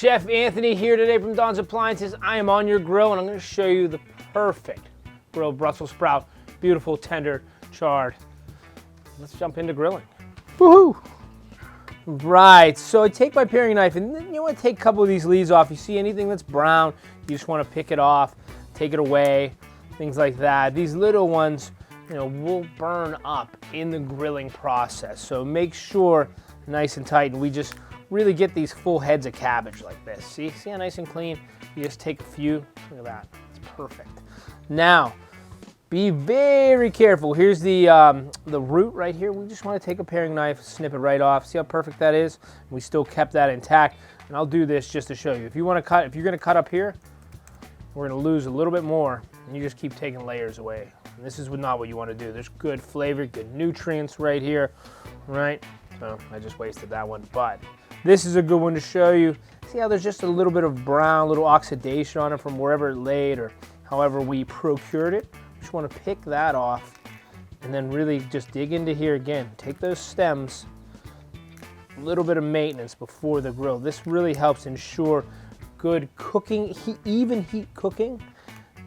Chef Anthony here today from Don's Appliances. I am on your grill and I'm going to show you the perfect grilled Brussels sprout. Beautiful, tender, charred. Let's jump into grilling. Woohoo! Right, so I take my paring knife and then you want to take a couple of these leaves off. You see anything that's brown, you just want to pick it off, take it away, things like that. These little ones, will burn up in the grilling process. So make sure nice and tight, and we just really get these full heads of cabbage like this. See how nice and clean? You just take a few, look at that, it's perfect. Now, be very careful. Here's the root right here. We just want to take a paring knife, snip it right off. See how perfect that is? We still kept that intact. And I'll do this just to show you. If you're going to cut up here, we're going to lose a little bit more, and you just keep taking layers away. And this is not what you want to do. There's good flavor, good nutrients right here, right? So I just wasted that one, but this is a good one to show you. See how there's just a little bit of brown, little oxidation on it from wherever it laid or however we procured it. Just want to pick that off and then really just dig into here again. Take those stems, a little bit of maintenance before the grill. This really helps ensure good cooking, even heat cooking,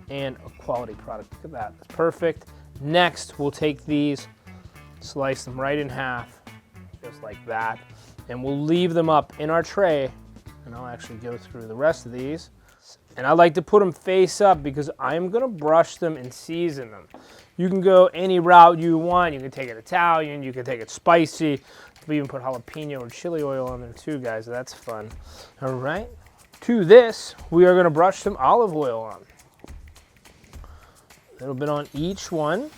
and a quality product. Look at that, that's perfect. Next, we'll take these, slice them right in half, just like that, and we'll leave them up in our tray, and I'll actually go through the rest of these. And I like to put them face up because I'm gonna brush them and season them. You can go any route you want. You can take it Italian, you can take it spicy. We even put jalapeno or chili oil on there too, guys, that's fun. All right, to this, we are gonna brush some olive oil on. A little bit on each one.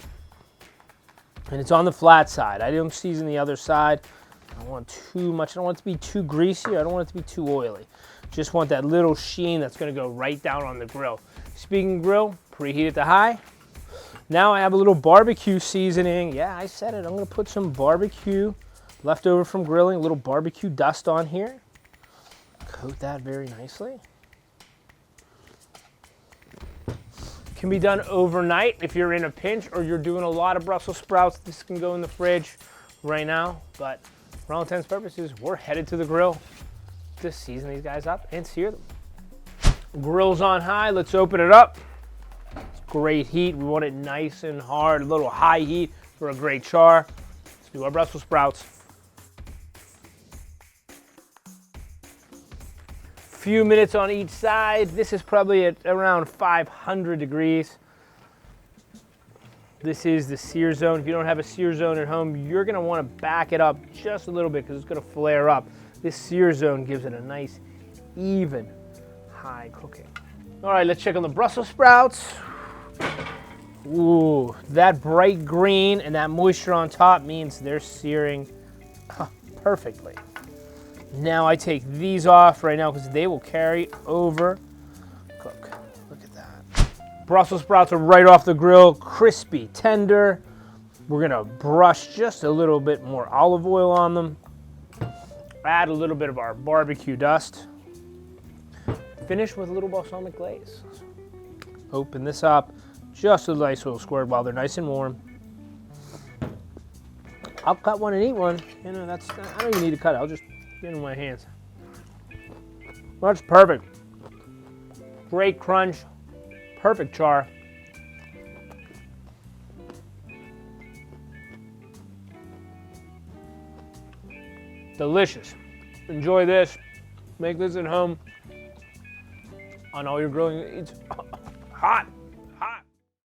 And it's on the flat side. I don't season the other side. I don't want too much. I don't want it to be too greasy. I don't want it to be too oily. Just want that little sheen that's going to go right down on the grill. Speaking of grill, preheat it to high. Now I have a little barbecue seasoning. Yeah, I said it. I'm going to put some barbecue left over from grilling, a little barbecue dust on here. Coat that very nicely. Can be done overnight if you're in a pinch or you're doing a lot of Brussels sprouts. This can go in the fridge right now, but for all intents and purposes, we're headed to the grill to season these guys up and sear them. Grill's on high, let's open it up. It's great heat, we want it nice and hard, a little high heat for a great char. Let's do our Brussels sprouts. Few minutes on each side. This is probably at around 500 degrees. This is the sear zone. If you don't have a sear zone at home, you're gonna wanna back it up just a little bit because it's gonna flare up. This sear zone gives it a nice, even, high cooking. All right, let's check on the Brussels sprouts. Ooh, that bright green and that moisture on top means they're searing perfectly. Now I take these off right now because they will carry over cook. Look at that. Brussels sprouts are right off the grill, crispy, tender. We're gonna brush just a little bit more olive oil on them. Add a little bit of our barbecue dust. Finish with a little balsamic glaze. Open this up, just a nice little squirt while they're nice and warm. I'll cut one and eat one. I don't even need to cut it. I'll just get it in my hands. That's perfect. Great crunch, perfect char. Delicious. Enjoy this. Make this at home on all your grilling. It's hot.